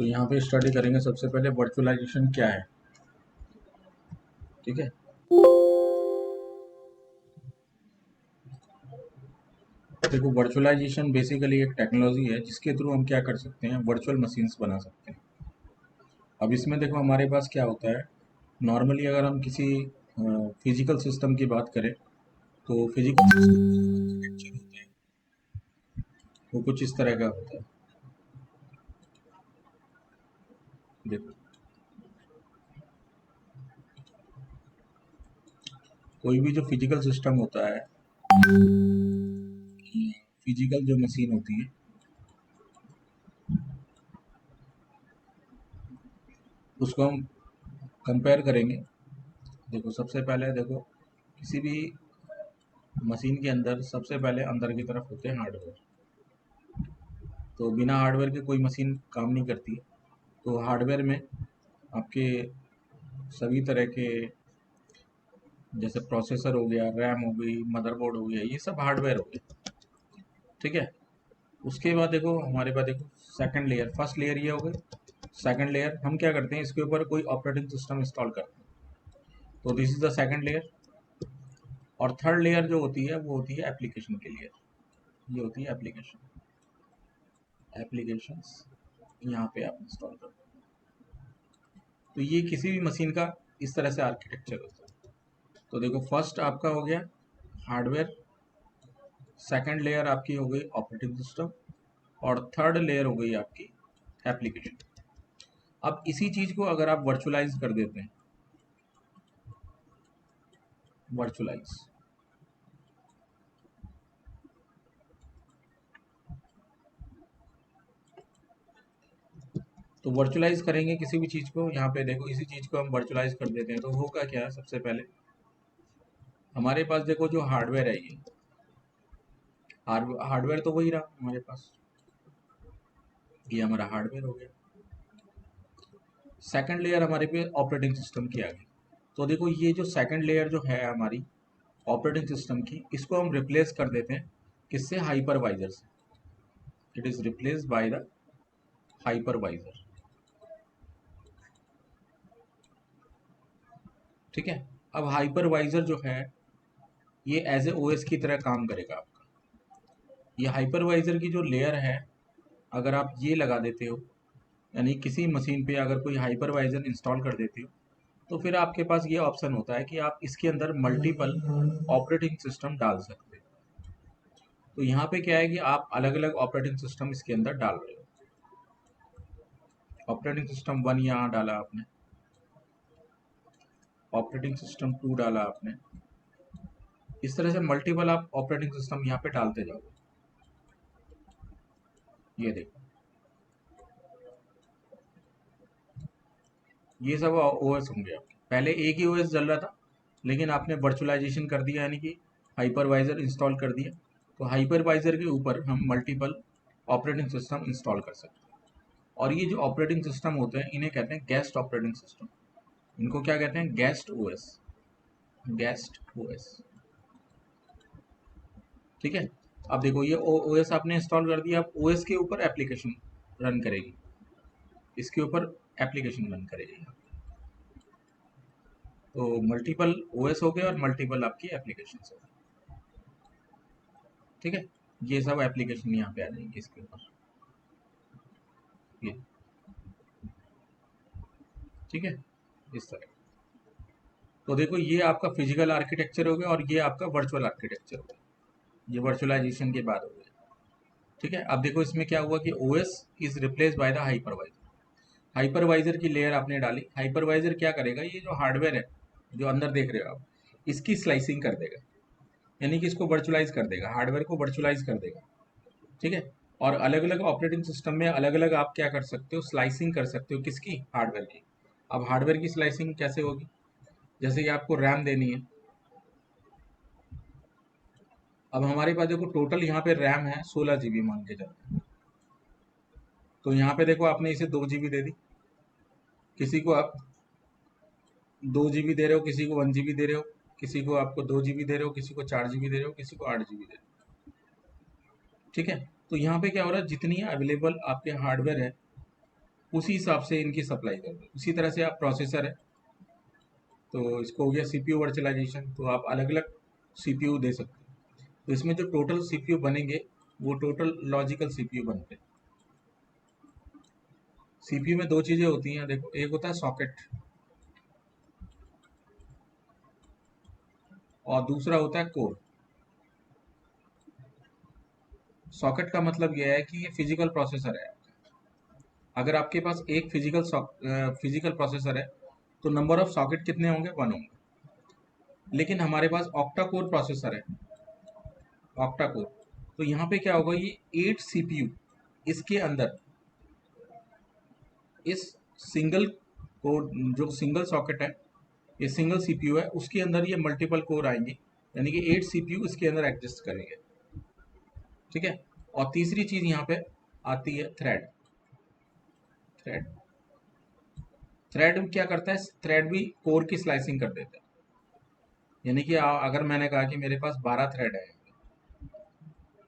तो यहाँ पे स्टडी करेंगे सबसे पहले वर्चुअलाइजेशन क्या है। ठीक है, देखो वर्चुअलाइजेशन बेसिकली एक टेक्नोलॉजी है जिसके थ्रू हम क्या कर सकते हैं, वर्चुअल मशीन्स बना सकते हैं। अब इसमें देखो हमारे पास क्या होता है, नॉर्मली अगर हम किसी फिजिकल सिस्टम की बात करें तो फिजिकल सिस्टम होता है वो कुछ इस तरह का होता है। देखो कोई भी जो फिजिकल सिस्टम होता है, फिजिकल जो मशीन होती है, उसको हम कंपेयर करेंगे। देखो सबसे पहले देखो किसी भी मशीन के अंदर सबसे पहले अंदर की तरफ होते हैं हार्डवेयर। तो बिना हार्डवेयर के कोई मशीन काम नहीं करती है। तो हार्डवेयर में आपके सभी तरह के, जैसे प्रोसेसर हो गया, रैम हो गई, मदरबोर्ड हो गया, ये सब हार्डवेयर हो गया। ठीक है, उसके बाद देखो हमारे पास देखो सेकंड लेयर, फर्स्ट लेयर ये हो गई। सेकंड लेयर हम क्या करते हैं, इसके ऊपर कोई ऑपरेटिंग सिस्टम इंस्टॉल करते हैं, तो this is the second layer. और थर्ड लेयर जो होती है वो होती है एप्लीकेशन के लिए, ये होती है एप्लीकेशंस, यहाँ पे आप इंस्टॉल करते हैं। तो ये किसी भी मशीन का इस तरह से आर्किटेक्चर होता है। तो देखो फर्स्ट आपका हो गया हार्डवेयर, सेकंड लेयर आपकी हो गई ऑपरेटिंग सिस्टम, और थर्ड लेयर हो गई आपकी एप्लीकेशन। अब इसी चीज को अगर आप वर्चुअलाइज कर देते हैं, वर्चुअलाइज, तो वर्चुअलाइज करेंगे किसी भी चीज को, यहाँ पे देखो इसी चीज को हम वर्चुअलाइज कर देते हैं तो होगा क्या, सबसे पहले हमारे पास देखो जो हार्डवेयर है, ये हार्डवेयर तो वही रहा हमारे पास, ये हमारा हार्डवेयर हो गया। सेकंड लेयर हमारे पे ऑपरेटिंग सिस्टम की आ गई। तो देखो ये जो सेकंड लेयर जो है हमारी ऑपरेटिंग सिस्टम की, इसको हम रिप्लेस कर देते हैं किससे, हाइपरवाइजर से। It is replaced by the hypervisor. ठीक है, अब हाइपरवाइजर जो है ये एज ए ओएस की तरह काम करेगा आपका। ये हाइपरवाइजर की जो लेयर है, अगर आप ये लगा देते हो, यानी किसी मशीन पे अगर कोई हाइपरवाइजर इंस्टॉल कर देते हो, तो फिर आपके पास ये ऑप्शन होता है कि आप इसके अंदर मल्टीपल ऑपरेटिंग सिस्टम डाल सकते हैं। तो यहाँ पे क्या है कि आप अलग अलग ऑपरेटिंग सिस्टम इसके अंदर डाल रहे हो। ऑपरेटिंग सिस्टम 1 यहाँ डाला आपने, ऑपरेटिंग सिस्टम 2 डाला आपने, इस तरह से मल्टीपल आप ऑपरेटिंग सिस्टम यहाँ पे डालते जाओ। ये देखो ये सब ओएस होंगे आपके। पहले एक ही ओएस चल रहा था, लेकिन आपने वर्चुअलाइजेशन कर दिया, यानी कि हाइपरवाइजर इंस्टॉल कर दिया। तो हाइपरवाइजर के ऊपर हम मल्टीपल ऑपरेटिंग सिस्टम इंस्टॉल कर सकते हैं। और ये जो ऑपरेटिंग सिस्टम होते हैं इन्हें कहते हैं गेस्ट ऑपरेटिंग सिस्टम। इनको क्या कहते हैं, गेस्ट ओएस, गेस्ट ओएस। ठीक है, अब देखो ये ओएस आपने इंस्टॉल कर दिया, अब ओएस के ऊपर एप्लीकेशन रन करेगी, इसके ऊपर एप्लीकेशन रन करेगी। तो मल्टीपल ओएस हो गए और मल्टीपल आपकी एप्लीकेशन हो गई। ठीक है, ये सब एप्लीकेशन यहाँ पे आ जाएंगे इसके ऊपर, ये। ठीक है, इस तरह। तो देखो ये आपका फिजिकल आर्किटेक्चर हो गया और ये आपका वर्चुअल आर्किटेक्चर हो गया, ये वर्चुअलाइजेशन के बाद हो गया। ठीक है, अब देखो इसमें क्या हुआ कि OS is replace by the hypervisor. Hypervisor की लेयर आपने डाली, हाइपरवाइजर क्या करेगा, ये जो हार्डवेयर है जो अंदर देख रहे हो आप, इसकी स्लाइसिंग कर देगा, यानी कि इसको वर्चुअलाइज कर देगा, हार्डवेयर को वर्चुअलाइज कर देगा। ठीक है, और अलग अलग ऑपरेटिंग सिस्टम में अलग अलग आप क्या कर सकते हो, स्लाइसिंग कर सकते हो, किसकी, हार्डवेयर की। अब हार्डवेयर की स्लाइसिंग कैसे होगी, जैसे कि आपको रैम देनी है। अब हमारे पास देखो टोटल यहाँ पे रैम है 16 GB मान के चलते हैं। तो यहाँ पे देखो आपने इसे 2 GB दे दी, किसी को आप 2 GB दे रहे हो, किसी को 1 GB दे रहे हो, किसी को आपको 2 GB दे रहे हो, किसी को 4 GB दे रहे हो, किसी को 8 GB दे रहे हो। ठीक है, तो यहाँ पे क्या हो रहा है, जितनी अवेलेबल आपके हार्डवेयर है उसी हिसाब से इनकी सप्लाई कर दो। उसी तरह से आप प्रोसेसर है तो इसको हो गया सीपीयू वर्चुअलाइजेशन, तो आप अलग अलग सीपीयू दे सकते हो। तो इसमें जो टोटल सीपीयू बनेंगे वो टोटल लॉजिकल सीपीयू बनते हैं। सीपीयू में दो चीजें होती हैं, देखो, एक होता है सॉकेट और दूसरा होता है कोर। सॉकेट का मतलब यह है कि ये फिजिकल प्रोसेसर है। अगर आपके पास एक फिजिकल प्रोसेसर है तो नंबर ऑफ सॉकेट कितने होंगे, 1 होंगे। लेकिन हमारे पास ऑक्टा कोर प्रोसेसर है, ऑक्टा कोर, तो यहाँ पे क्या होगा, ये 8 सीपीयू इसके अंदर, इस सिंगल कोर जो सिंगल सॉकेट है, ये सिंगल सीपीयू है, उसके अंदर ये मल्टीपल कोर आएंगे, यानी कि 8 सीपीयू इसके अंदर एग्जिस्ट करेंगे। ठीक है। और तीसरी चीज यहाँ पे आती है थ्रेड। थ्रेड थ्रेड क्या करता है, थ्रेड भी कोर की स्लाइसिंग कर देता है। यानी कि अगर मैंने कहा कि मेरे पास 12 थ्रेड है,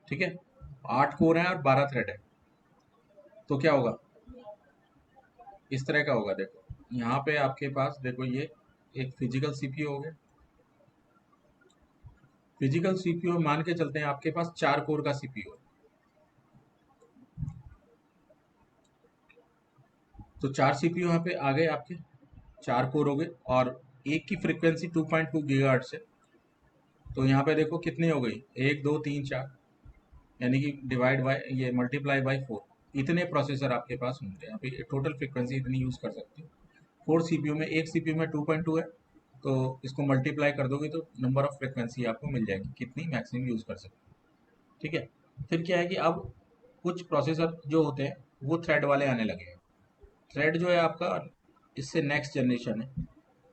ठीक है, 8 कोर है और 12 थ्रेड है, तो क्या होगा, इस तरह का होगा। देखो यहाँ पे आपके पास, देखो, ये एक फिजिकल सीपीयू हो गया। फिजिकल सीपीयू मान के चलते हैं आपके पास 4 कोर का सीपीयू है, तो 4 सीपीयू यहाँ पे आ गए आपके, 4 कोर हो गए, और एक की फ्रीक्वेंसी 2.2 गीगाहर्ट्ज है। तो यहाँ पे देखो कितनी हो गई, 1 2 3 4, यानी कि डिवाइड बाय, ये मल्टीप्लाई बाय 4, इतने प्रोसेसर आपके पास होंगे। यहाँ पे टोटल फ्रीक्वेंसी इतनी यूज कर सकते हो 4 सीपीयू में। एक सीपीयू में 2.2 है, तो इसको मल्टीप्लाई कर दोगे तो नंबर ऑफ फ्रिक्वेंसी आपको मिल जाएगी, कितनी मैक्सिमम यूज कर सकते हो। ठीक है। फिर क्या है कि अब कुछ प्रोसेसर जो होते हैं वो थ्रेड वाले आने लगे हैं। थ्रेड जो है आपका इससे नेक्स्ट जनरेशन है।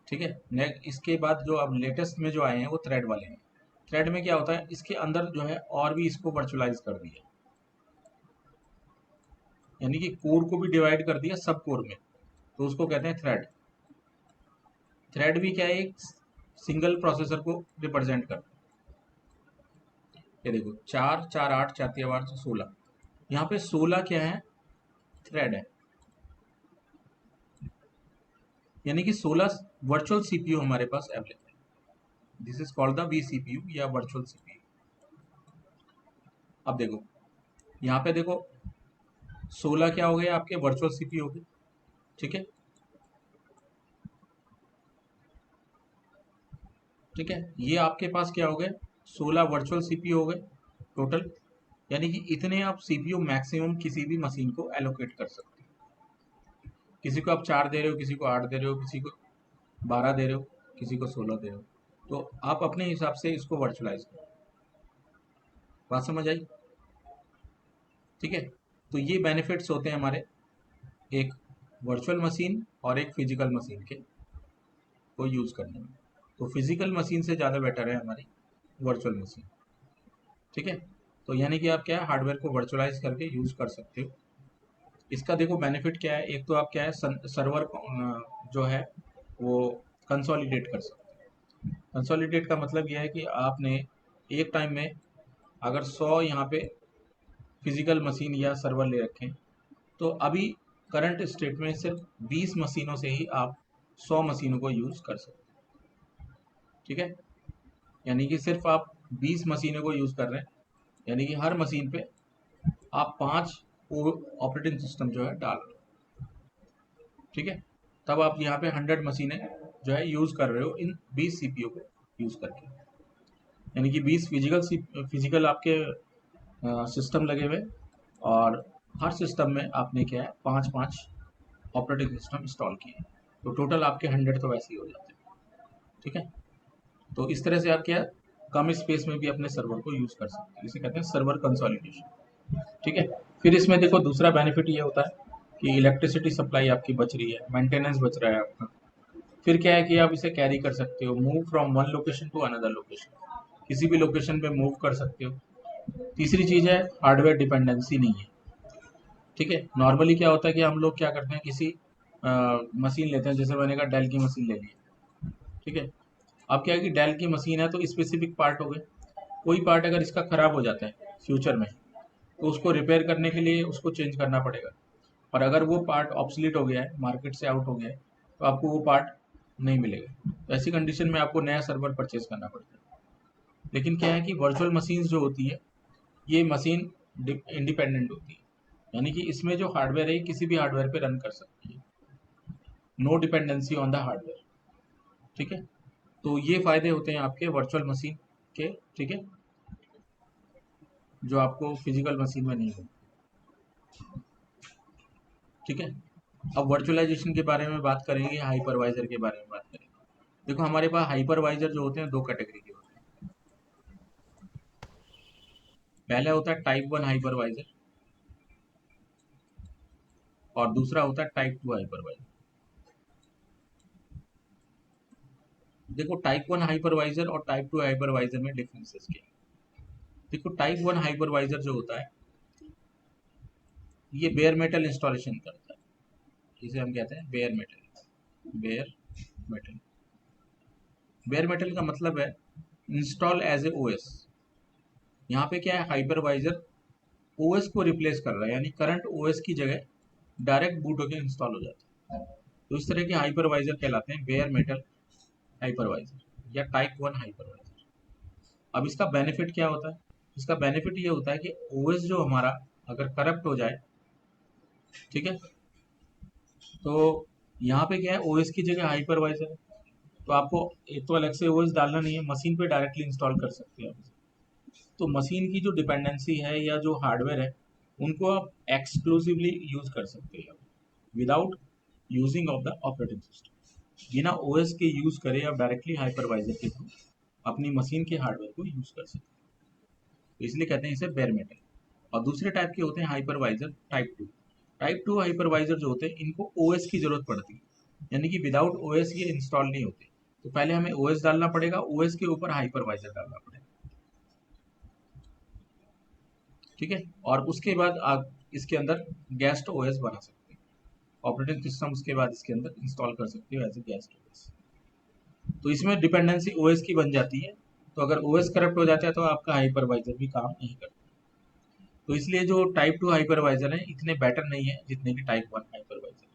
ठीक है। इसके बाद जो अब लेटेस्ट में जो आए हैं वो थ्रेड वाले हैं। थ्रेड में क्या होता है, इसके अंदर जो है और भी इसको वर्चुअलाइज कर दिया, यानी कि कोर को भी डिवाइड कर दिया सब कोर में, तो उसको कहते हैं थ्रेड। थ्रेड भी क्या है, एक सिंगल प्रोसेसर को रिप्रेजेंट करता है। ये देखो 4 4 8 4 3 8 16, यहाँ पे 16 क्या है, थ्रेड है, यानी कि 16 वर्चुअल सीपीयू हमारे पास अवेलेबल है। This is called the v CPU या वर्चुअल सीपीयू। अब देखो यहाँ पे देखो 16 क्या हो गए आपके, वर्चुअल सीपीयू हो गए। ठीक है। ठीक है, ये आपके पास क्या हो गए, 16 वर्चुअल सीपीयू हो गए टोटल, यानी कि इतने आप सीपीयू मैक्सिमम किसी भी मशीन को एलोकेट कर सकते हो। किसी को आप 4 दे रहे हो, किसी को 8 दे रहे हो, किसी को 12 दे रहे हो, किसी को 16 दे रहे हो, तो आप अपने हिसाब से इसको वर्चुअलाइज करो। बात समझ आई? ठीक है। तो ये बेनिफिट्स होते हैं हमारे एक वर्चुअल मशीन और एक फिजिकल मशीन के को यूज करने में। तो फिजिकल मशीन से ज़्यादा बेटर है हमारी वर्चुअल मशीन। ठीक है। तो यानी कि आप क्या है, हार्डवेयर को वर्चुअलाइज करके यूज कर सकते हो। इसका देखो बेनिफिट क्या है, एक तो आप क्या है, सर्वर जो है वो कंसोलिडेट कर सकते हो। कंसोलिडेट का मतलब यह है कि आपने एक टाइम में अगर 100 यहाँ पे फिजिकल मशीन या सर्वर ले रखें, तो अभी करंट स्टेट में सिर्फ 20 मशीनों से ही आप 100 मशीनों को यूज कर सकते हैं। ठीक है। यानी कि सिर्फ आप 20 मशीनों को यूज कर रहे हैं, यानी कि हर मशीन पे आप 5 ऑपरेटिंग सिस्टम जो है डाल रहे हो। ठीक है। तब आप यहाँ पे 100 मशीनें जो है यूज कर रहे हो इन 20 सीपीयू को यूज करके, यानी कि 20 फिजिकल आपके सिस्टम लगे हुए, और हर सिस्टम में आपने क्या है, 5 5 ऑपरेटिंग सिस्टम इंस्टॉल किए, तो टोटल आपके 100 तो वैसे ही हो जाते हैं। ठीक है। तो इस तरह से आप क्या, कम स्पेस में भी अपने सर्वर को यूज कर सकते हैं, इसे कहते हैं सर्वर कंसोलिडेशन। ठीक है। फिर इसमें देखो दूसरा बेनिफिट ये होता है कि इलेक्ट्रिसिटी सप्लाई आपकी बच रही है, मेंटेनेंस बच रहा है आपका। फिर क्या है कि आप इसे कैरी कर सकते हो, move from one location to another location, किसी भी लोकेशन पे मूव कर सकते हो। तीसरी चीज है, हार्डवेयर डिपेंडेंसी नहीं है। ठीक है। नॉर्मली क्या होता है कि हम लोग क्या करते हैं, किसी मशीन लेते हैं, जैसे मैंने कहा डेल की मशीन ले ली। ठीक है। अब क्या है कि डेल की मशीन है तो स्पेसिफिक पार्ट हो गए, कोई पार्ट अगर इसका खराब हो जाता है फ्यूचर में, तो उसको रिपेयर करने के लिए उसको चेंज करना पड़ेगा। और अगर वो पार्ट ऑब्सलीट हो गया है, मार्केट से आउट हो गया है, तो आपको वो पार्ट नहीं मिलेगा। तो ऐसी कंडीशन में आपको नया सर्वर परचेज करना पड़ता है। लेकिन क्या है कि वर्चुअल मशीन्स जो होती है, ये मशीन इंडिपेंडेंट होती है, यानी कि इसमें जो हार्डवेयर है किसी भी हार्डवेयर पे रन कर सकती है, no dependency on the hardware. ठीक है, तो ये फायदे होते हैं आपके वर्चुअल मशीन के। ठीक है, जो आपको फिजिकल मशीन में नहीं होते। ठीक है, अब वर्चुअलाइजेशन के बारे में बात करेंगे, हाइपरवाइजर के बारे में बात करेंगे। देखो हमारे पास हाइपरवाइजर जो होते हैं दो कैटेगरी के होते हैं। पहला होता है टाइप 1 हाइपरवाइजर और दूसरा होता है टाइप 2 हाइपरवाइजर। देखो टाइप 1 हाइपरवाइजर और टाइप 2 हाइपरवाइजर में डिफरेंसेस क्या है। देखो टाइप 1 हाइपरवाइजर जो होता है, ये बेयर मेटल इंस्टॉलेशन करता है, इसे हम कहते हैं bear metal. Bear metal, bear metal का मतलब है इंस्टॉल एज ए ओएस। यहाँ पे क्या है, हाइपरवाइजर ओएस को रिप्लेस कर रहा है, यानी करंट ओएस की जगह डायरेक्ट बूट होकर इंस्टॉल हो जाता है। तो इस तरह के हाइपरवाइजर कहलाते हैं बेयर मेटल हाइपरवाइजर या टाइप 1 हाइपरवाइजर। अब इसका बेनिफिट क्या होता है, इसका बेनिफिट ये होता है कि ओएस जो हमारा अगर करप्ट हो जाए, ठीक है, तो यहाँ पे क्या है, ओएस की जगह हाइपरवाइजर है, तो आपको एक तो अलग से ओएस डालना नहीं है, मशीन पे डायरेक्टली इंस्टॉल कर सकते हैं आप। तो मशीन की जो डिपेंडेंसी है या जो हार्डवेयर है, उनको आप एक्सक्लूसिवली यूज कर सकते हैं without using of the operating system. बिना ओएस के यूज करे आप डायरेक्टली हाइपरवाइजर के थ्रू अपनी मशीन के हार्डवेयर को यूज कर सकते हैं। तो इसलिए कहते हैं इसे बेयर मेटल। और दूसरे टाइप के होते हैं हाइपरवाइजर टाइप 2। टाइप 2 हाइपरवाइजर जो होते हैं, इनको ओएस की जरूरत पड़ती है, यानी कि विदाउट ओएस ये इंस्टॉल नहीं होते। तो पहले हमें ओएस डालना पड़ेगा, ओएस के ऊपर हाइपरवाइजर डालना पड़ेगा। ठीक है, और उसके बाद आप इसके अंदर गेस्ट ओएस बना सकते हैं, ऑपरेटिंग सिस्टम उसके बाद इसके अंदर इंस्टॉल कर सकते हो एज ए गेस्ट ओएस। तो इसमें डिपेंडेंसी ओएस की बन जाती है, तो अगर ओएस करप्ट हो जाता है तो आपका हाइपरवाइजर भी काम नहीं करता। तो इसलिए जो टाइप 2 हाइपरवाइजर हैं इतने बेटर नहीं है जितने कि टाइप 1 हाइपरवाइजर।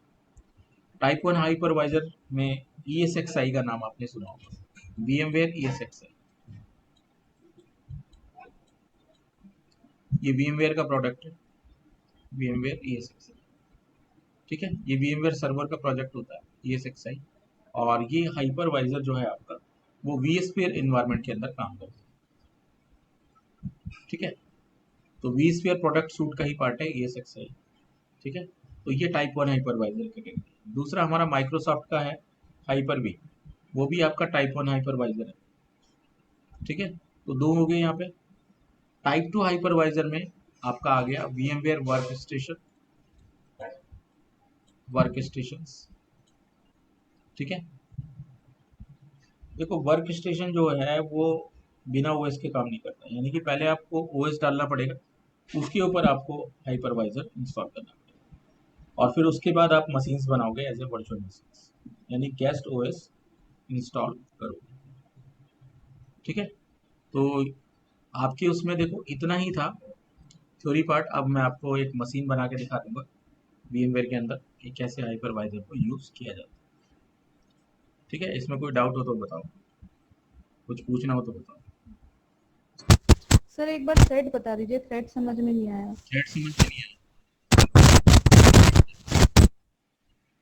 टाइप 1 हाइपरवाइजर में ESXi का नाम आपने सुना होगा, VMware ESXi। ये VMware का प्रोडक्ट है, VMware ESXi। ठीक है, ये VMware सर्वर का प्रोजेक्ट होता है ESXi। और ये हाइपरवाइजर जो है आपका, वो vSphere इन्वायरमेंट के अंदर काम करता है। ठीक है, तो vSphere प्रोडक्ट सूट का ही पार्ट है ESXi। ठीक है, तो ये टाइप 1 हाइपरवाइजर कैटेगरी। दूसरा हमारा माइक्रोसॉफ्ट का है हाइपर वी, वो भी आपका टाइप 1 हाइपरवाइजर है। ठीक है, तो दो हो गए यहाँ पे। टाइप 2 हाइपरवाइजर में आपका आ गया VMware वर्क स्टेशन। ठीक है, देखो वर्क स्टेशन जो है वो बिना ओएस के काम नहीं करता, यानी कि पहले आपको ओएस डालना पड़ेगा, उसके ऊपर आपको हाइपरवाइजर इंस्टॉल करना पड़ेगा, और फिर उसके बाद आप मशीन्स बनाओगे एज ए वर्चुअल मशीन्स, यानी गेस्ट ओएस इंस्टॉल करोगे। ठीक है, तो आपके उसमें देखो इतना ही था थ्योरी पार्ट। अब मैं आपको एक मशीन बना के दिखा दूंगा VMware के अंदर कि कैसे हाइपरवाइजर को यूज किया जाता है। ठीक है, इसमें कोई डाउट हो तो बताओ, कुछ पूछना हो तो बताओ। सर एक बार थ्रेड बता दीजिए, थ्रेड समझ में नहीं आया। थ्रेड समझ में नहीं आया,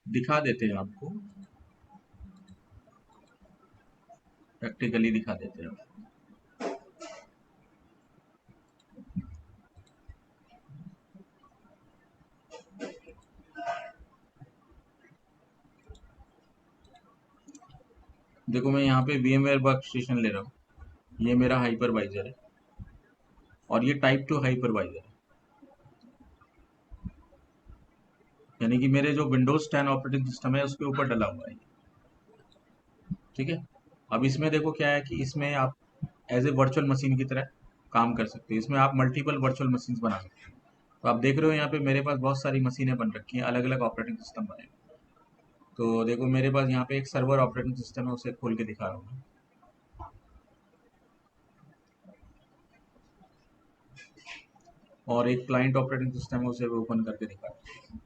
दिखा देते हैं आपको, प्रैक्टिकली दिखा देते हैं आपको। देखो मैं यहाँ पे VMware वर्क स्टेशन ले रहा हूँ, ये मेरा हाइपरवाइजर है और ये टाइप 2 हाइपरवाइजर है, यानी कि मेरे जो विंडोज 10 ऑपरेटिंग सिस्टम है उसके ऊपर डला हुआ है। ठीक है, अब इसमें देखो क्या है कि इसमें आप एज ए वर्चुअल मशीन की तरह काम कर सकते हैं, इसमें आप मल्टीपल वर्चुअल मशीन बना सकते हैं। तो आप देख रहे हो यहाँ पे मेरे पास बहुत सारी मशीनें बन रखी हैं, अलग अलग ऑपरेटिंग सिस्टम बने हैं। तो देखो मेरे पास यहाँ पे एक सर्वर ऑपरेटिंग सिस्टम है, उसे खोल के दिखा रहा हूँ, और एक क्लाइंट ऑपरेटिंग सिस्टम है, उसे ओपन करके दिखा रहा हूँ।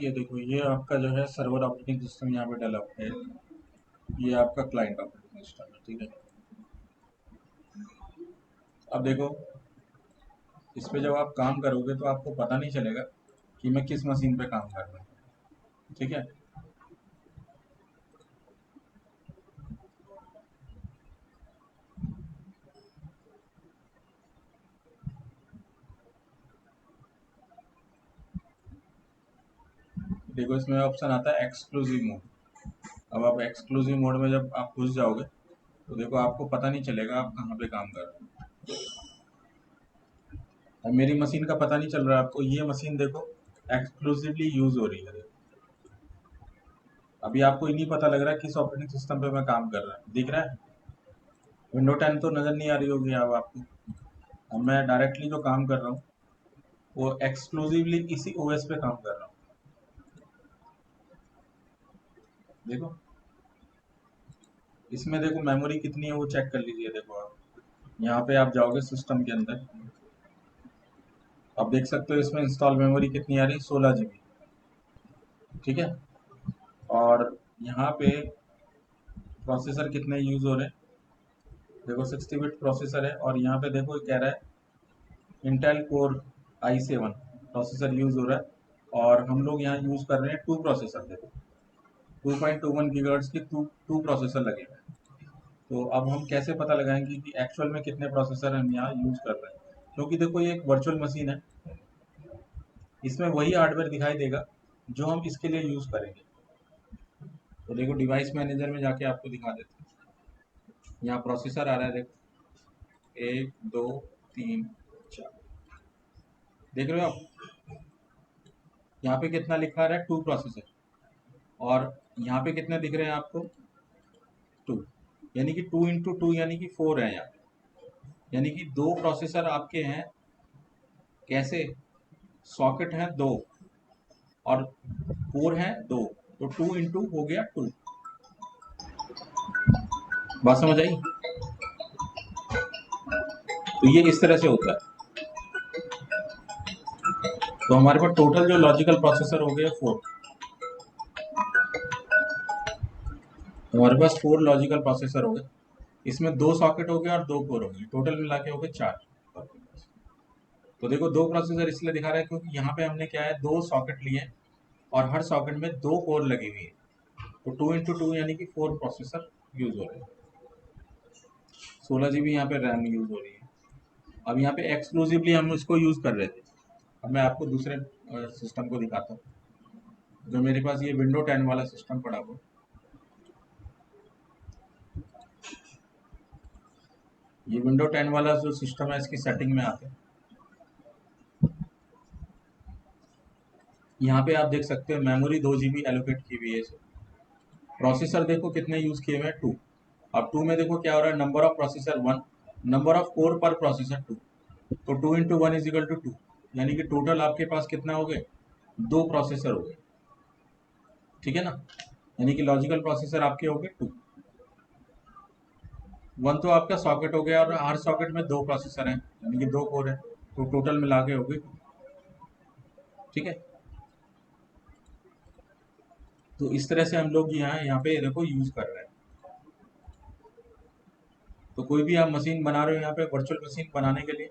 ये देखो, ये आपका जो है सर्वर ऑपरेटिंग सिस्टम यहाँ पे डेवलप है, ये आपका क्लाइंट ऑपरेटिंग सिस्टम है, ठीक है। अब देखो, इस पे जब आप काम करोगे तो आपको पता नहीं चलेगा कि मैं किस मशीन पे काम कर रहा हूँ, ठीक है। देखो, इसमें ऑप्शन आता है एक्सक्लूसिव मोड। अब आप एक्सक्लूसिव मोड में जब आप घुस जाओगे तो देखो, आपको पता नहीं चलेगा आप कहाँ पे काम कर रहे हो। अब मेरी मशीन का पता नहीं चल रहा है आपको, ये मशीन देखो एक्सक्लूसिवली यूज हो रही है। अभी आपको ही नहीं पता लग रहा किस ऑपरेटिंग सिस्टम पे मैं काम कर रहा हूँ, दिख रहा है? विंडो 10 तो नज़र नहीं आ रही होगी अब आपको। अब मैं डायरेक्टली जो काम कर रहा हूँ वो एक्सक्लूसिवली इसी ओएस पे काम कर रहा हूँ। देखो, इसमें देखो मेमोरी कितनी है वो चेक कर लीजिए। देखो, आप यहाँ पे आप जाओगे सिस्टम के अंदर, आप देख सकते हो इसमें इंस्टॉल मेमोरी कितनी आ रही है, 16 GB, ठीक है। और यहाँ पे प्रोसेसर कितने यूज हो रहे हैं, देखो 60 बिट प्रोसेसर है। और यहाँ पे देखो कह रहा है Intel core i7 processor use हो रहा है, और हम लोग यहाँ यूज कर रहे हैं 2 प्रोसेसर। देखो 2.21 गीगाहर्ट्ज की टू प्रोसेसर लगे हुए हैं। तो अब हम कैसे पता लगाएंगे कि एक्चुअल में कितने प्रोसेसर हम यहाँ यूज कर रहे हैं, क्योंकि देखो ये एक वर्चुअल मशीन है, इसमें वही हार्डवेयर दिखाई देगा जो हम इसके लिए यूज करेंगे। तो देखो, डिवाइस मैनेजर में जाके आपको दिखा देते हैं। यहाँ प्रोसेसर आ रहा है, देखो 1 2 3 4, देख रहे हो आप? यहाँ पे कितना लिखा रहा है, 2 प्रोसेसर। और यहाँ पे कितने दिख रहे हैं आपको, 2, यानी कि 2 × 2 यानी कि 4 है यहाँ पे। यानी कि 2 प्रोसेसर आपके हैं, कैसे? सॉकेट है 2 और कोर है 2, तो 2 × हो गया 2। बात समझ आई? तो ये इस तरह से होता है। तो हमारे पास टोटल जो लॉजिकल प्रोसेसर हो गए 4। हमारे पास 4 लॉजिकल प्रोसेसर हो गए, इसमें 2 सॉकेट हो गए और 2 कोर हो गए, टोटल मिला के हो गए 4। तो देखो, 2 प्रोसेसर इसलिए दिखा रहा है क्योंकि यहाँ पे हमने क्या है, 2 सॉकेट लिए और हर सॉकेट में 2 कोर लगी हुई है। तो 2 × 2 यानी कि 4 प्रोसेसर यूज हो रहे हैं। 16 GB यहाँ पे रैम यूज हो रही है। अब यहाँ पे एक्सक्लूसिवली हम इसको यूज कर रहे थे। अब मैं आपको दूसरे सिस्टम को दिखाता हूँ, जो मेरे पास ये विंडो 10 वाला सिस्टम पड़ा हुआ। ये विंडो 10 वाला जो सिस्टम है, इसकी सेटिंग में आते हैं। यहाँ पे आप देख सकते हो मेमोरी 2 GB एलोकेट की हुई है इसे। प्रोसेसर देखो कितने यूज किए हुए हैं, 2। अब 2 में देखो क्या हो रहा है, number of processor 1, number of core पर प्रोसेसर 2। तो 2 × 1 = 2, यानी कि टोटल आपके पास कितना हो गए, 2 प्रोसेसर हो गए, ठीक है ना। यानी कि लॉजिकल प्रोसेसर आपके हो गए 2। 1 तो आपका सॉकेट हो गया, और हर सॉकेट में 2 प्रोसेसर हैं, यानी कि 2 कोर है, तो टोटल मिला के हो गए 2, ठीक है। तो इस तरह से हम लोग यहाँ पे देखो यूज कर रहे हैं। तो कोई भी आप मशीन बना रहे हो यहाँ पे वर्चुअल मशीन बनाने के लिए,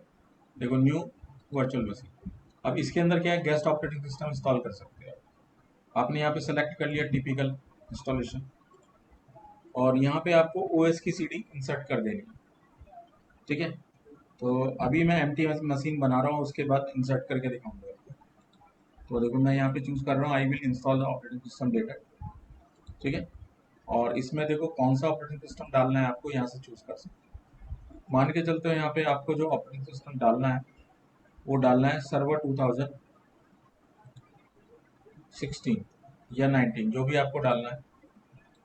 देखो न्यू वर्चुअल मशीन। अब इसके अंदर क्या है, गेस्ट ऑपरेटिंग सिस्टम इंस्टॉल कर सकते हो। आपने यहाँ पे सेलेक्ट कर लिया टिपिकल इंस्टॉलेशन, और यहाँ पे आपको ओएस की सीडी इंसर्ट कर देनी है, ठीक है। तो अभी मैं एम्प्टी मशीन बना रहा हूँ, उसके बाद इंसर्ट करके दिखाऊंगा। तो देखो, मैं यहाँ पे चूज कर रहा हूँ I will install the operating system data, ठीक है। और इसमें देखो कौन सा ऑपरेटिंग सिस्टम डालना है आपको, यहाँ से चूज कर सकते हो। मान के चलते हो यहाँ पे आपको जो ऑपरेटिंग सिस्टम डालना है वो डालना है सर्वर 2016 या 19, जो भी आपको डालना है,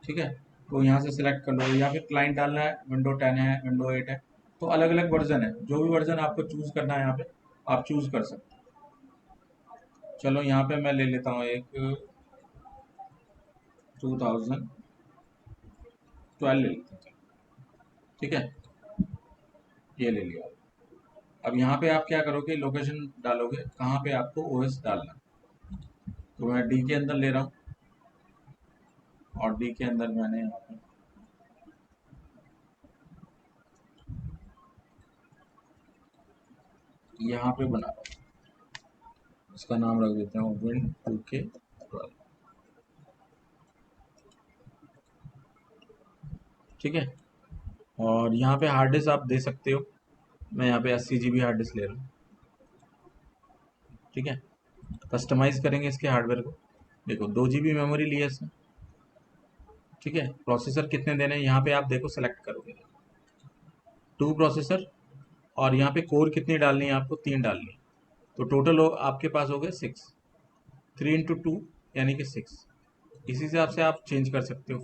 ठीक है। तो यहाँ से सिलेक्ट कर लो, या फिर क्लाइंट डालना है विंडो 10 है, विंडो 8 है, तो अलग अलग वर्जन है, जो भी वर्जन आपको चूज करना है यहाँ पे आप चूज कर सकते हो। चलो यहाँ पे मैं ले लेता हूँ एक 2012 ले लेता हूँ, ठीक है। ये ले लिया। अब यहाँ पे आप क्या करोगे, लोकेशन डालोगे कहाँ पे आपको ओएस डालना है। तो मैं डी के अंदर ले रहा हूँ और डी के अंदर मैंने यहाँ पे बना रहा हूँ, इसका नाम रख देते हैं विन 2K12। ठीक है, और यहाँ पे हार्ड डिस्क आप दे सकते हो, मैं यहाँ पे 80 GB हार्ड डिस्क ले रहा हूँ। ठीक है, कस्टमाइज करेंगे इसके हार्डवेयर को। देखो 2 GB मेमोरी ली है इसने। ठीक है, प्रोसेसर कितने देने हैं यहाँ पे आप देखो, सेलेक्ट करोगे 2 प्रोसेसर, और यहाँ पे कोर कितनी डालनी है आपको, 3 डालनी है। तो टोटल आपके पास हो गए 6, 3 × 2 यानी कि 6। इसी हिसाब से आप चेंज कर सकते हो,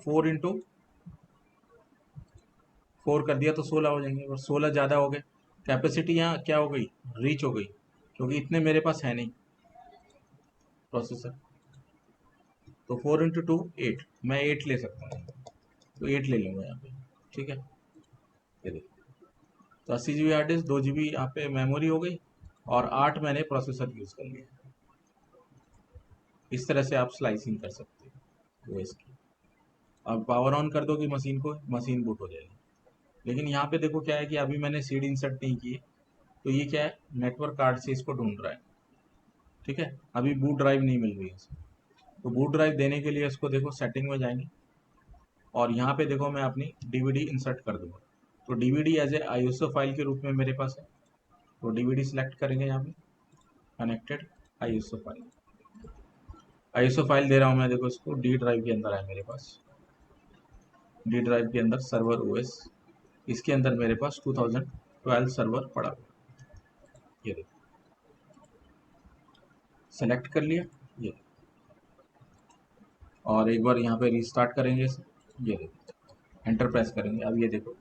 4 कर दिया तो 16 हो जाएंगे, और 16 ज़्यादा हो गए। कैपेसिटी यहाँ क्या हो गई, रीच हो गई, क्योंकि इतने मेरे पास है नहीं प्रोसेसर। तो 4 × 2 8, मैं 8 ले सकता हूँ, तो 8 ले लूँगा यहाँ पे। ठीक है, ये देखो, तो 80 GB हार्ड डिस्क, 2 GB यहाँ पे मेमोरी हो गई, और 8 मैंने प्रोसेसर यूज़ कर लिया। इस तरह से आप स्लाइसिंग कर सकते हो ओएस की। अब पावर ऑन कर दोगे मशीन को, मशीन बूट हो जाएगी। लेकिन यहाँ पे देखो क्या है कि अभी मैंने सीड इंसर्ट नहीं की है, तो ये क्या है, नेटवर्क कार्ड से इसको ढूंढ रहा है। ठीक है, अभी बूट ड्राइव नहीं मिल रही है इसको। तो बूट ड्राइव देने के लिए इसको देखो सेटिंग में जाएंगे, और यहाँ पे देखो मैं अपनी डीवीडी इंसर्ट कर दूंगा। तो DVD as a ISO file के रूप में मेरे पास है, तो डीवीडी सिलेक्ट करेंगे यहाँ पे, connected ISO file. ISO file दे रहा हूँ मैं, देखो इसको डी ड्राइव के अंदर है मेरे पास, डी ड्राइव के अंदर सर्वर ओएस, इसके अंदर मेरे पास 2012 सर्वर पड़ा हुआ। ये देखो सेलेक्ट कर लिया, ये, और एक बार यहाँ पे रीस्टार्ट करेंगे इसे। ये देखो एंटर प्रेस करेंगे, अब ये देखो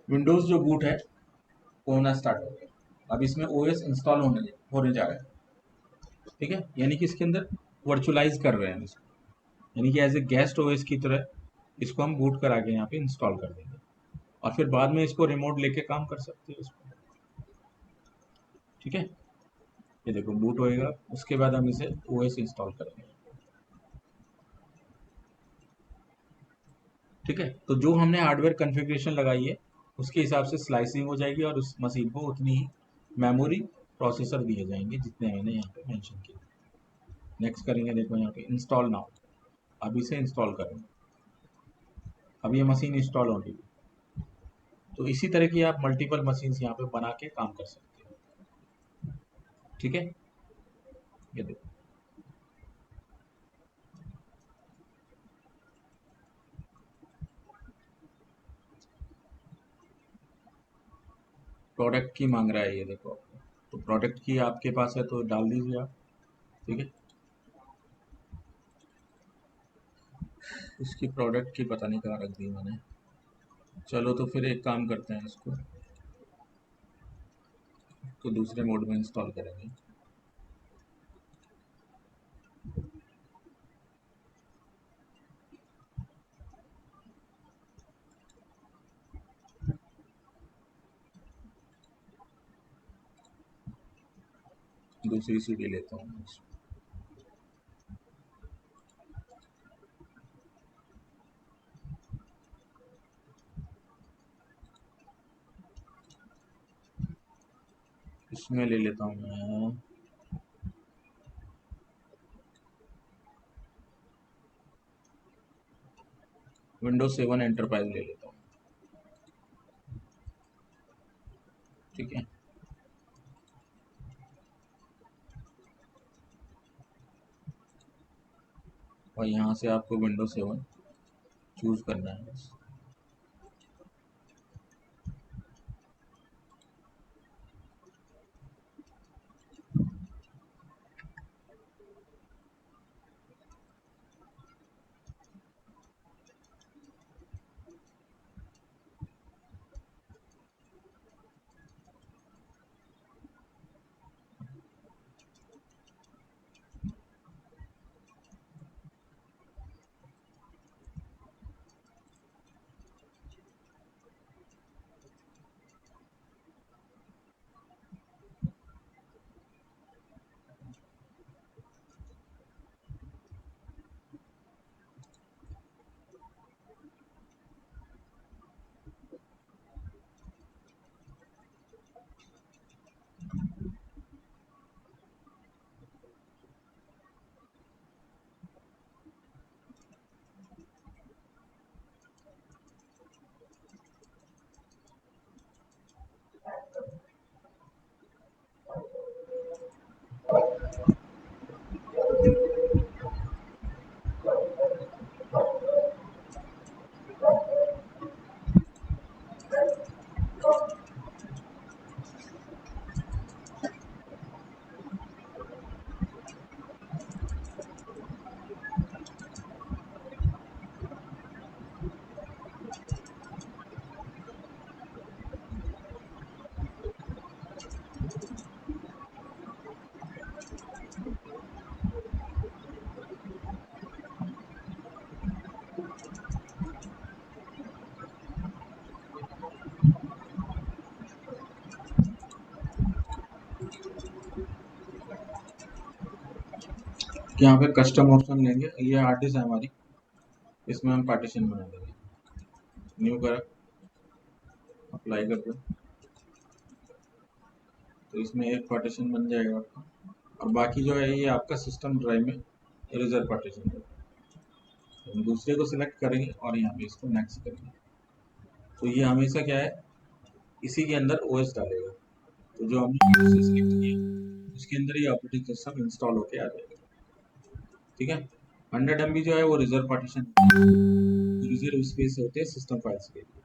विंडोज़ जो बूट है वो होना स्टार्ट हो गया। अब इसमें ओएस इंस्टॉल होने जा रहा है। ठीक है, यानी कि इसके अंदर वर्चुअलाइज कर रहे हैं इसको, यानी कि एज ए गेस्ट ओएस की तरह इसको हम बूट करा के यहाँ पे इंस्टॉल कर देंगे, और फिर बाद में इसको रिमोट लेके काम कर सकते हैं इसको। ठीक है, ये देखो बूट होएगा, उसके बाद हम इसे ओएस इंस्टॉल करेंगे। ठीक है, तो जो हमने हार्डवेयर कॉन्फ़िगरेशन लगाई है उसके हिसाब से स्लाइसिंग हो जाएगी, और उस मशीन को उतनी ही मेमोरी प्रोसेसर दिए जाएंगे जितने मैंने यहाँ पे मेंशन किए। नेक्स्ट करेंगे, देखो यहाँ पे इंस्टॉल नाउ, अब इसे इंस्टॉल करेंगे। अब ये मशीन इंस्टॉल हो रही है। तो इसी तरह की आप मल्टीपल मशीन्स यहाँ पे बना के काम कर सकते हो। ठीक है, ये देखो प्रोडक्ट की मांग रहा है, ये देखो, तो प्रोडक्ट की आपके पास है तो डाल दीजिए आप। ठीक है, इसकी प्रोडक्ट की पता नहीं कहाँ रख दी मैंने। चलो तो फिर एक काम करते हैं, इसको तो दूसरे मोड में इंस्टॉल करेंगे। दूसरी सीडी लेता हूँ। इसमें ले लेता हूँ मैं विंडोज 7 एंटरप्राइज ले लेता हूँ। ठीक है, और यहाँ से आपको विंडोज 7 चूज करना है बस। यहाँ पे कस्टम ऑप्शन लेंगे, ये हार्ड डिस्क है हमारी, इसमें हम पार्टीशन बना देंगे। न्यू कर, अप्लाई कर दो, तो इसमें एक पार्टीशन बन जाएगा आपका। और बाकी जो है ये आपका सिस्टम ड्राइव में रिजर्व पार्टीशन है। तो हम दूसरे को सिलेक्ट करेंगे और यहाँ पे इसको नेक्स्ट करेंगे। तो ये हमेशा क्या है, इसी के अंदर ओएस डालेगा। तो जो हमने सिलेक्ट किया उसके अंदर ही ऑपरेटिंग सिस्टम इंस्टॉल होके आ जाएगा। ठीक है। 100 MB जो है वो रिजर्व पार्टीशन, रिजर्व स्पेस होते हैं सिस्टम फाइल्स के लिए।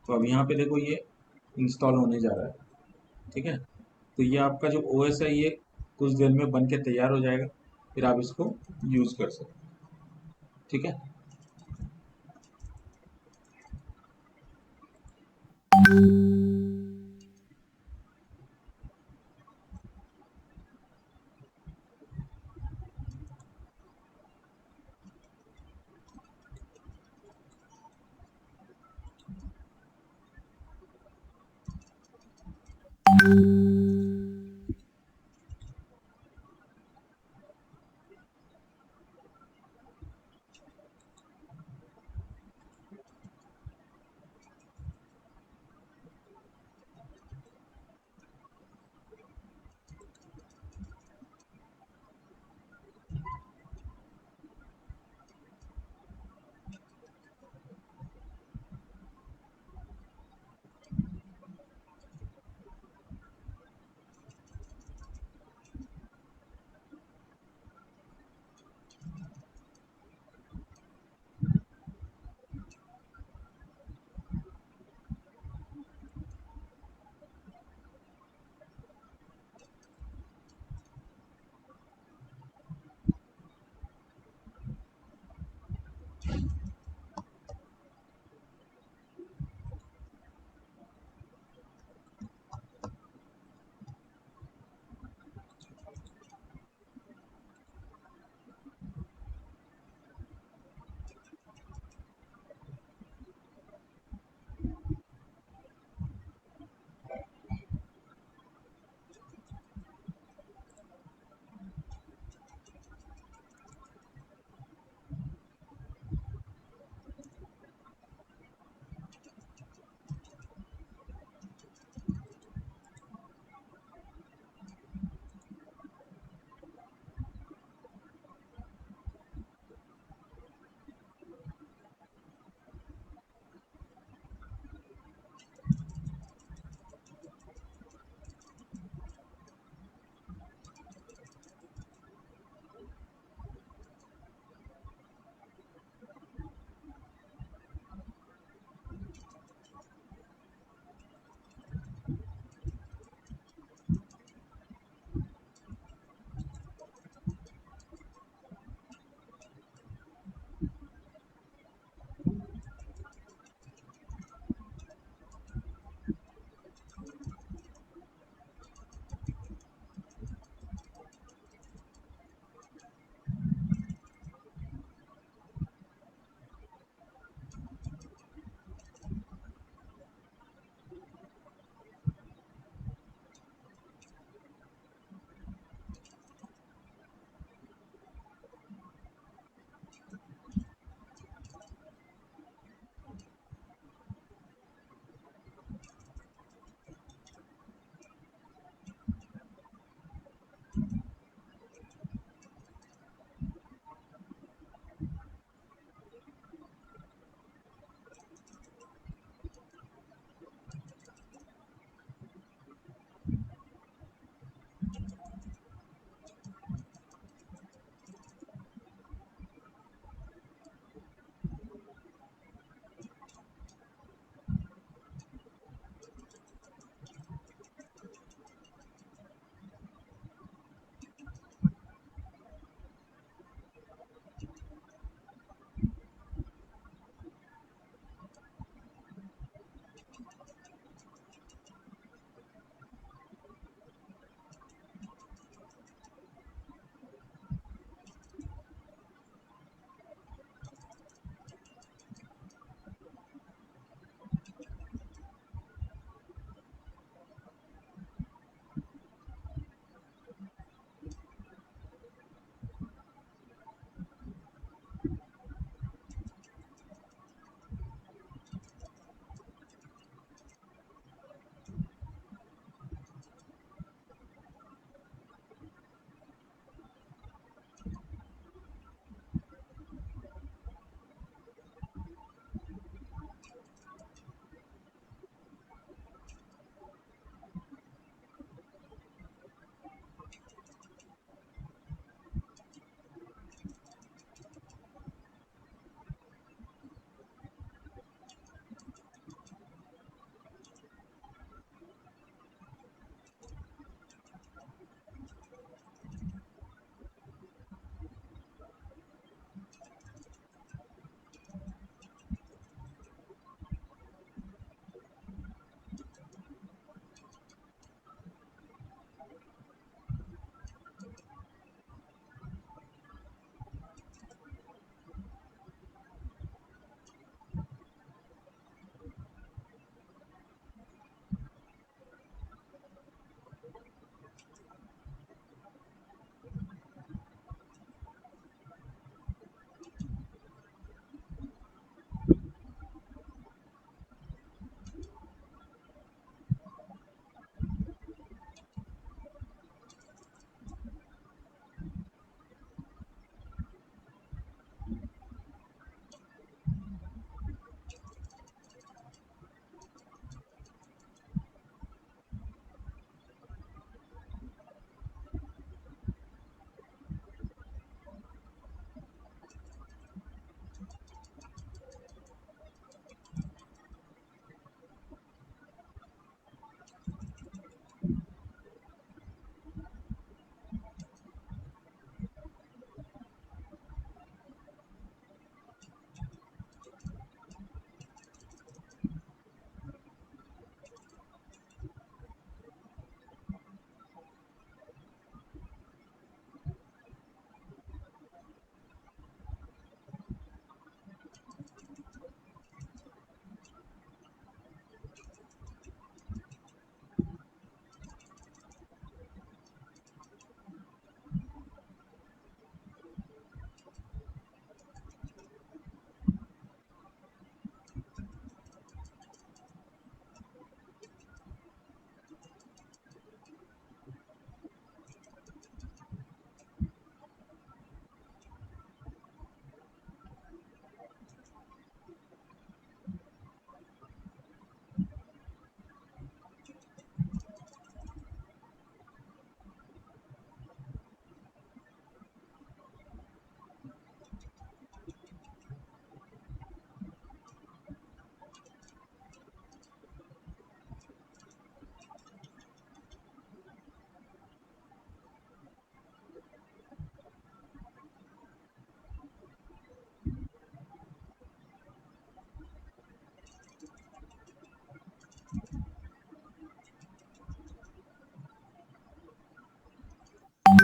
तो अब यहाँ पे देखो ये इंस्टॉल होने जा रहा है। ठीक है। तो ये आपका जो ओएस है ये कुछ देर में बन के तैयार हो जाएगा, फिर आप इसको यूज कर सकते हैं। ठीक है।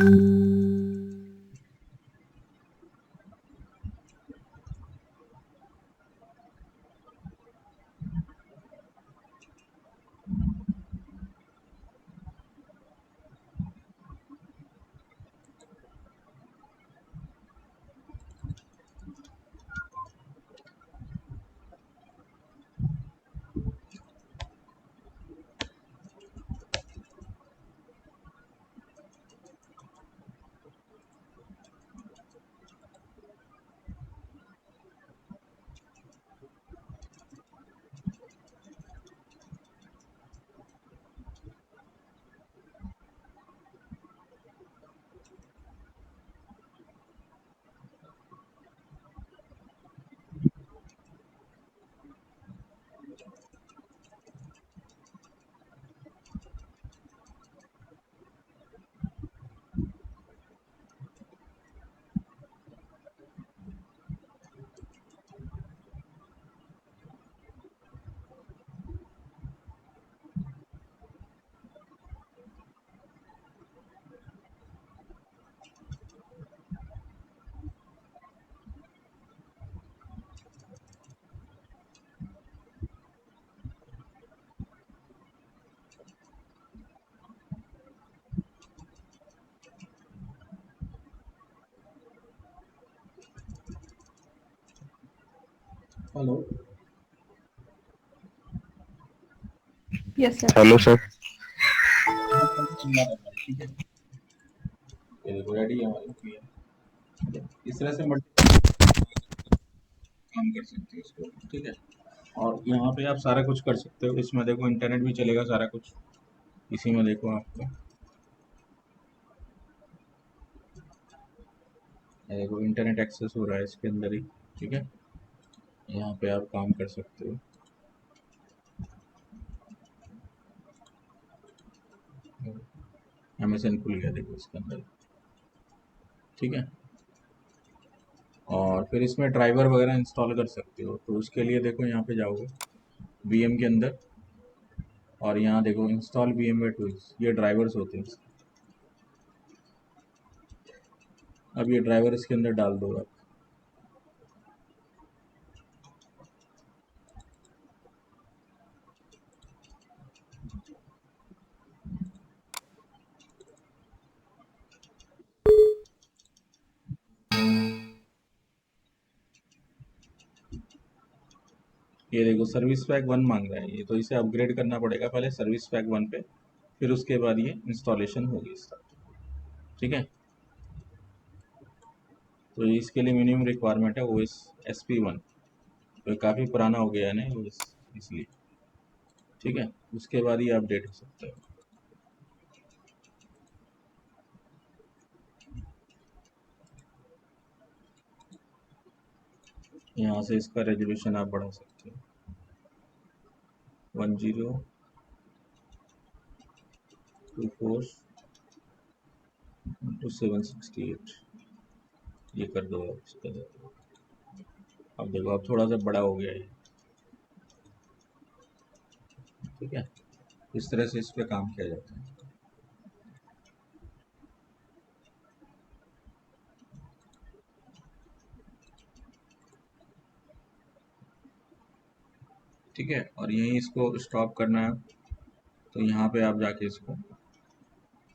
Hello. Yes sir. Hello sir. ठीक है, ये देखो रेडी है हमारी क्लियर। ठीक है, इस तरह से मल्टी काम कर सकते हो इसको। ठीक है, और यहाँ पे आप सारा कुछ कर सकते हो। इसमें देखो इंटरनेट भी चलेगा सारा कुछ इसी में। देखो आपको ये देखो इंटरनेट एक्सेस हो रहा है इसके अंदर ही। ठीक है, यहाँ पे आप काम कर सकते हो। अमेजन खुल गया देखो इसके अंदर। ठीक है, और फिर इसमें ड्राइवर वगैरह इंस्टॉल कर सकते हो। तो उसके लिए देखो यहाँ पे जाओगे वीएम के अंदर, और यहाँ देखो इंस्टॉल VMware टूल्स, ये ड्राइवर्स होते हैं। अब ये ड्राइवर इसके अंदर डाल दो आप। ये देखो सर्विस पैक 1 मांग रहा है ये, तो इसे अपग्रेड करना पड़ेगा पहले सर्विस पैक 1 पे, फिर उसके बाद ये इंस्टॉलेशन होगी इसका। ठीक है, तो इसके लिए मिनिमम रिक्वायरमेंट है OS SP1, तो काफ़ी पुराना हो गया है ना OS, इसलिए। ठीक है, उसके बाद ही अपडेट हो सकता है। यहाँ से इसका रेजोल्यूशन आप बढ़ा सकते हो 1024x768, ये कर दो आप इसका। अब देखो अब थोड़ा सा बड़ा हो गया है। ठीक है, इस तरह से इस पर काम किया जाता है। ठीक है, और यहीं इसको स्टॉप करना है, तो यहाँ पे आप जाके इसको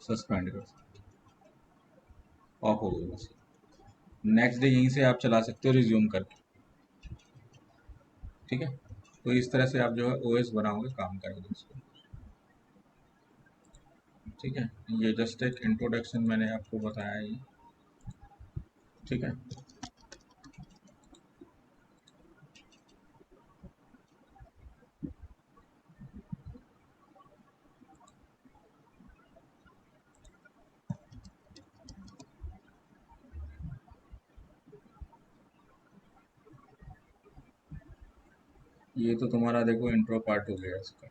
सस्पेंड कर सकते हो, ऑफ हो गई बस। नेक्स्ट डे यहीं से आप चला सकते हो रिज्यूम करके। ठीक है, तो इस तरह से आप जो है OS बनाओगे, काम करोगे इसको। ठीक है, ये जस्ट एक इंट्रोडक्शन मैंने आपको बताया ये। ठीक है, ये तो तुम्हारा देखो इंट्रो पार्ट हो गया इसका।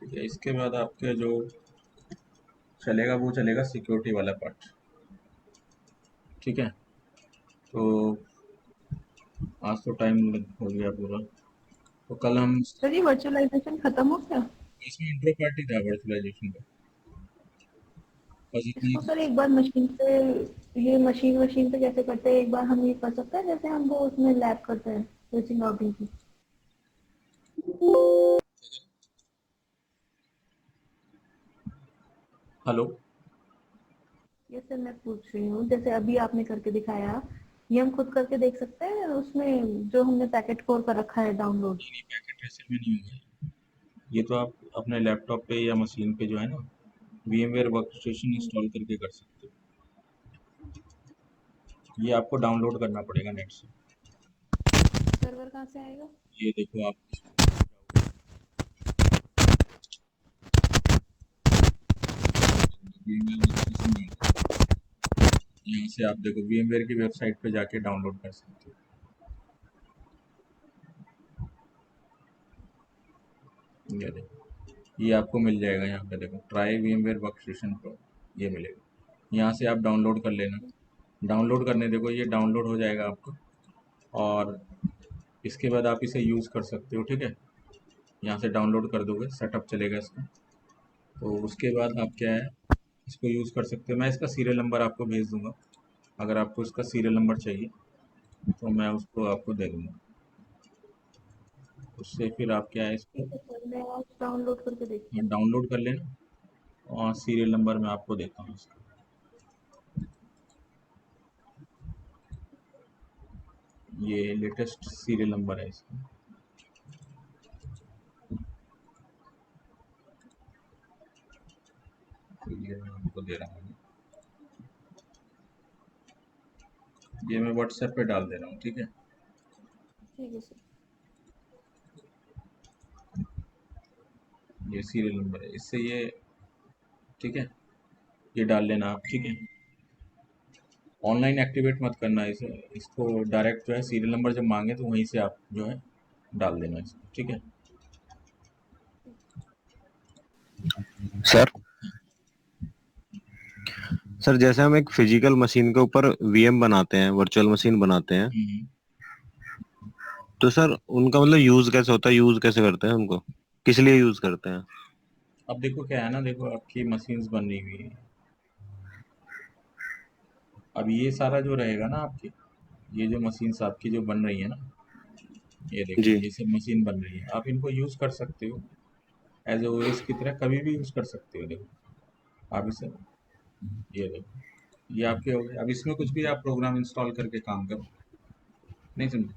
ठीक है, इसके बाद आपके जो चलेगा वो चलेगा सिक्योरिटी वाला पार्ट। ठीक है, तो आज तो टाइम हो गया पूरा। तो कल हम सर ये वर्चुअलाइजेशन खत्म हो गया? इसमें इंट्रो पार्टी था वर्चुअलाइजेशन का, बस इतनी। इसको सर एक बार मशीन पे, ये मशीन मशीन पे कैसे करते हैं, एक बार हम ये कर सकते हैं जैसे हम वो उसमें लैब करते हैं स्विचिंग आउटिंग की? हेलो। ये सर मैं पूछ रही हूँ, जैसे अभी आपने करके दिखाया, ये हम खुद करके देख सकते हैं उसमें जो हमने पैकेट कोड कर रखा है डाउनलोड? नहीं नहीं, पैकेट ट्रेसर में नहीं होगा। ये तो आप अपने लैपटॉप पे या मशीन पे जो है ना, VMware वर्कस्टेशन इंस्टॉल करके कर सकते हो। ये आपको डाउनलोड करना पड़ेगा नेट से। सर्वर कहाँ से आएगा? ये देखो आप VMware वर्कस्टेशन यहाँ से आप देखो VMware की वेबसाइट पे जाके डाउनलोड कर सकते हो। ये देखो, ये आपको मिल जाएगा यहाँ पे, देखो ट्राई VMware वर्कस्टेशन प्रो, ये मिलेगा। यहाँ से आप डाउनलोड कर लेना। डाउनलोड करने देखो, ये डाउनलोड हो जाएगा आपका, और इसके बाद आप इसे यूज़ कर सकते हो, ठीक है। यहाँ से डाउनलोड कर दोगे, सेटअप चलेगा इसका। तो उसके बाद आप क्या है, इसको यूज़ कर सकते हो। मैं इसका सीरियल नंबर आपको भेज दूंगा, अगर आपको इसका सीरियल नंबर चाहिए तो मैं उसको आपको दे दूंगा। उससे फिर आप क्या है, इसको ठीक है सर, मैं आज डाउनलोड करके देखती हूँ। डाउनलोड कर लेना, और सीरियल नंबर मैं आपको देता हूँ इसका। ये लेटेस्ट सीरियल नंबर है इसका। तो ये मैं आपको दे रहा हूँ, ये मैं व्हाट्सएप पे डाल दे रहा हूँ, ठीक है। ठीक है सर। ये सीरियल नंबर है, इससे ये, ठीक है, ये डाल लेना आप, ठीक है। ऑनलाइन एक्टिवेट मत करना इसे, इसको डायरेक्ट जो है सीरियल नंबर जब मांगे तो वहीं से आप जो है डाल देना इसको, ठीक है। सर सर जैसे हम एक फिजिकल मशीन के ऊपर वीएम बनाते हैं, वर्चुअल मशीन बनाते हैं, हम्म। तो सर उनका मतलब यूज कैसे होता है, यूज कैसे करते हैं उनको, किस लिए यूज करते हैं? अब देखो क्या है ना, देखो आपकी मशीन्स बन रही हुई है। अब ये सारा जो रहेगा ना आपकी, ये जो मशीन्स आपकी जो बन रही है ना, ये देखो जी। ये सब मशीन बन रही है, आप इनको यूज़ कर सकते हो एज ए ओएस की तरह, कभी भी यूज़ कर सकते हो। देखो आप इसे, ये देखो, ये आपके हो गए। अब इसमें कुछ भी आप प्रोग्राम इंस्टॉल करके काम करो, नहीं समझे।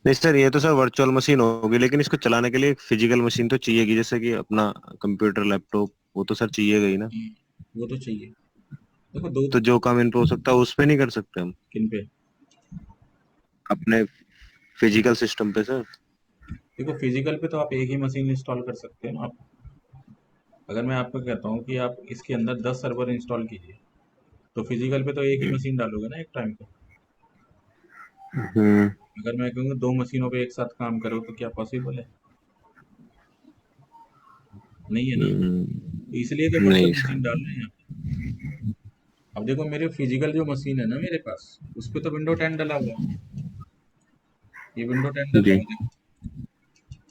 नहीं सर, ये तो सर वर्चुअल मशीन होगी, लेकिन इसको चलाने के लिए एक फिजिकल मशीन तो चाहिएगी, जैसे कि अपना कंप्यूटर, लैपटॉप, वो तो सर चाहिएगा ही ना। वो तो चाहिए। देखो दो, तो जो काम इन पे हो सकता है उस पे नहीं कर सकते हम, किन पे? अपने फिजिकल सिस्टम पे सर? देखो फिजिकल पे तो आप एक ही मशीन इंस्टॉल कर सकते हो ना आप। अगर मैं आपको कहता हूँ कि आप इसके अंदर 10 सर्वर इंस्टॉल कीजिए, तो फिजिकल पे तो एक ही मशीन डालोगे ना एक टाइम पे। हम्म। अगर मैं कहूँगा दो मशीनों पे एक साथ काम करो, तो क्या पॉसिबल है? नहीं है ना। तो इसलिए तो नहीं वर्चुअल सर। मशीन डाल रहे हैं यहाँ पे। अब देखो मेरे फिजिकल जो मशीन है ना मेरे पास, उस पे तो विंडो 10 डला हुआ है। ये विंडो 10 डला जी। हुआ है, देखो।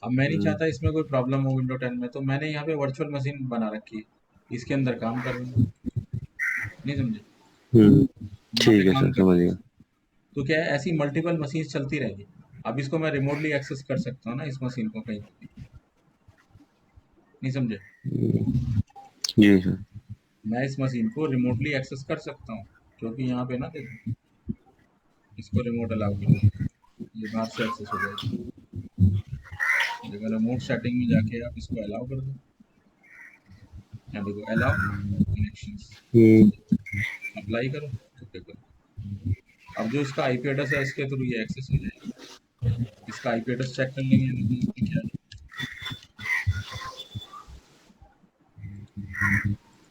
अब मैं नहीं चाहता इसमें कोई प्रॉब्लम हो विंडो 10 में, तो मैंने यहाँ पे वर्चुअल मशीन बना रखी है, इसके अंदर काम कर रहा हूँ, नहीं समझे। हम्म। यहाँ पे ठीक है काम सर, कर समझ रहा हूँ। गया। तो क्या है, ऐसी मल्टीपल मशीन चलती रहेगी। अब इसको मैं रिमोटली एक्सेस कर सकता हूँ ना, इस मशीन को कहीं पे भी, नहीं समझे। जी सर। मैं इस मशीन को रिमोटली एक्सेस कर सकता हूँ, क्योंकि यहाँ पे ना देखो, इसको रिमोट अलाउ कर दो, ये बाहर से एक्सेस हो जाएगी। देखो रिमोट सेटिंग में जाके आप इसको अलाउ कर दो, यहाँ देखो अलाउ कनेक्शंस, हम्म। अप्लाई करो, तो देखो अब जो इसका आईपी एड्रेस है इसके थ्रू ये एक्सेस हो जाएगा। इसका आईपी एड्रेस चेक कर लेंगे हम कि इसमें क्या है।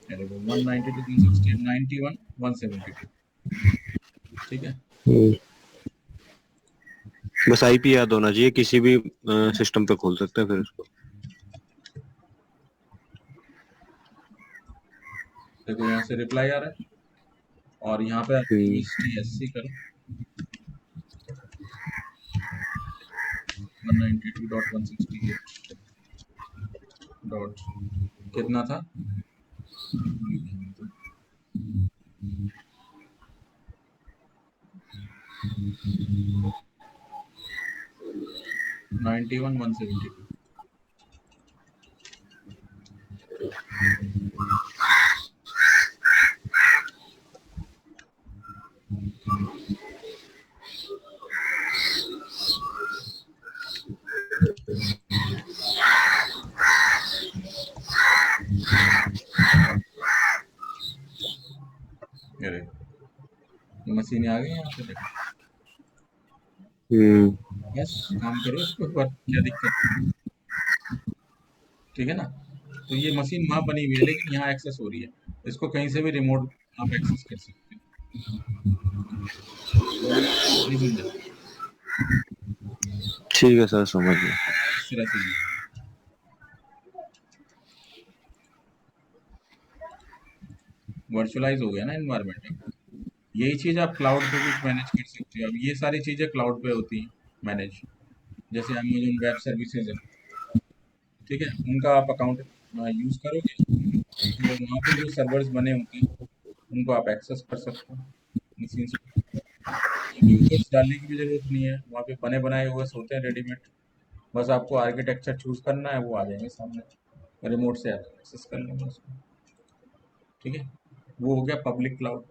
ये देखो 192.168.91.172, ठीक है। हम्म। बस आईपी याद होना चाहिए, किसी भी सिस्टम पे खोल सकते हैं फिर इसको। देखो यहाँ से रिप्लाई आ रहा है, और यहाँ पे आप हम्म। यूएसटीएससी करो, 192.168 डॉट कितना था 91,172 ये देखो मशीनें आ गई यहाँ पे देखो बस काम करो इसके ऊपर क्या दिक्कत है ठीक है ना तो ये मशीन वहाँ बनी हुई है लेकिन यहाँ एक्सेस हो रही है इसको कहीं से भी रिमोट आप एक्सेस कर सकते हो नहीं समझा ठीक है सर, समझ गया। इस तरह से वर्चुअलाइज हो गया ना एनवायरनमेंट यही चीज़ आप क्लाउड पे भी मैनेज कर सकते हो अब ये सारी चीज़ें क्लाउड पे होती हैं मैनेज जैसे अमेजन वेब सर्विसेज है ठीक है उनका आप अकाउंट यूज़ करोगे तो वहाँ पे जो सर्वर्स बने होते हैं उनको आप एक्सेस कर सकते हो मशीन से यूजर्स डालने की भी ज़रूरत नहीं है वहाँ पे बने बनाए हुए होते हैं रेडीमेड बस आपको आर्किटेक्चर चूज़ करना है वो आ जाएंगे सामने रिमोट से आप एक्सेस कर लेंगे उसको ठीक है वो हो गया पब्लिक क्लाउड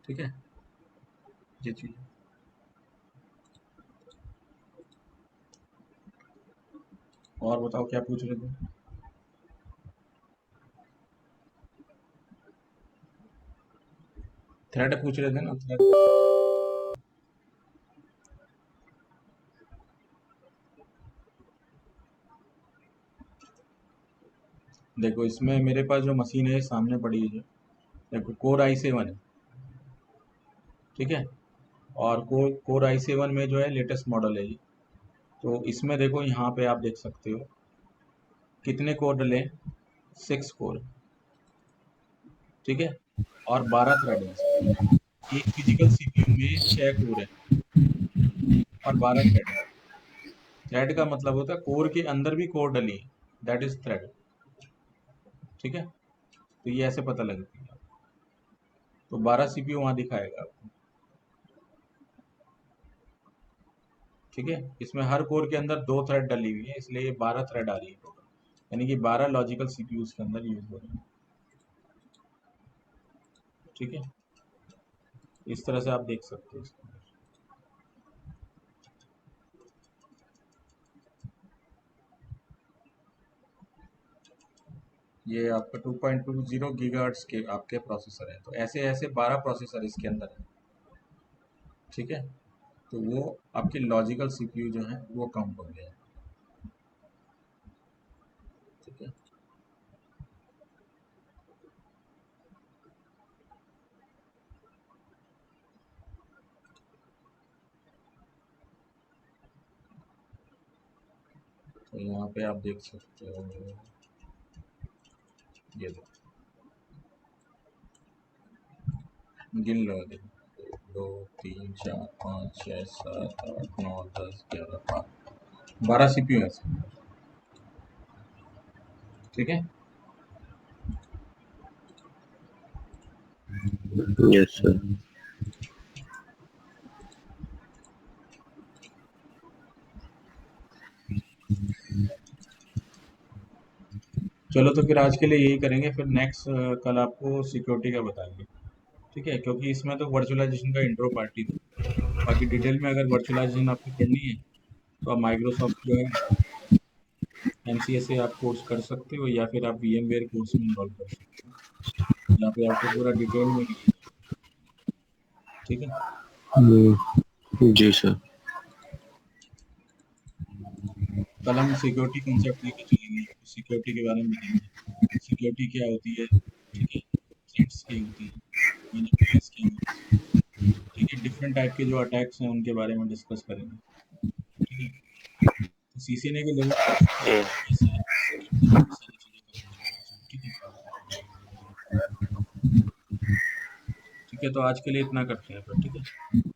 ठीक है ये चीज़ और बताओ क्या पूछ रहे थे थ्रेड पूछ रहे थे ना थ्रेड देखो इसमें मेरे पास जो मशीन है सामने पड़ी है जो देखो कोर i7 है ठीक है और कोर i7 में जो है लेटेस्ट मॉडल है ये तो इसमें देखो यहाँ पे आप देख सकते हो कितने कोर डले 6 कोर ठीक है और 12 थ्रेड है इसमें। एक फिजिकल सीपीयू में 6 कोर है और 12 थ्रेड है थ्रेड का मतलब होता है कोर के अंदर भी कोर डली है दैट इज थ्रेड ठीक है तो ये ऐसे पता लगती है तो 12 सीपीयू वहाँ दिखाएगा आपको ठीक है इसमें हर कोर के अंदर 2 थ्रेड डली हुई है इसलिए ये 12 थ्रेड आ रही है टोटल यानी कि 12 लॉजिकल सीपीयू के अंदर यूज हो रहे हैं ठीक है इस तरह से आप देख सकते हो इसको ये आपका 2.20 गीगाहर्ट्ज के आपके प्रोसेसर है तो ऐसे ऐसे 12 प्रोसेसर इसके अंदर है ठीक है तो वो आपके लॉजिकल सीपीयू जो है वो कम हो गया है ठीक है तो यहाँ पे आप देख सकते हो ये गिन लो देखो 2 3 4 5 6 7 8 9 10 11 12 सीपीयू है इसमें, ठीक है यस सर। चलो तो फिर आज के लिए यही करेंगे फिर नेक्स्ट कल आपको सिक्योरिटी का बताएंगे ठीक है क्योंकि इसमें तो वर्चुअलाइजेशन का इंट्रो पार्टी था बाकी डिटेल में अगर वर्चुअलाइजेशन आपको पढ़नी है तो आप माइक्रोसॉफ्ट जो है एमसीएस से आप कोर्स कर सकते हो या फिर आप VMware कोर्स में इन्वॉल्व कर सकते हो जहाँ पे आपको पूरा डिटेल में ठीक है जी सर। कल हम सिक्योरिटी कॉन्सेप्ट लेके चलेंगे सिक्योरिटी के बारे में बताएंगे सिक्योरिटी क्या होती है ठीक है थ्रेट्स क्या होती है vulnerabilities क्या होती है ठीक है डिफरेंट टाइप के जो अटैक्स हैं उनके बारे में डिस्कस करेंगे ठीक है तो सीसीएनए के लेवल ऐसे सारी चीज़ें ठीक है तो आज के लिए इतना करते हैं फिर ठीक है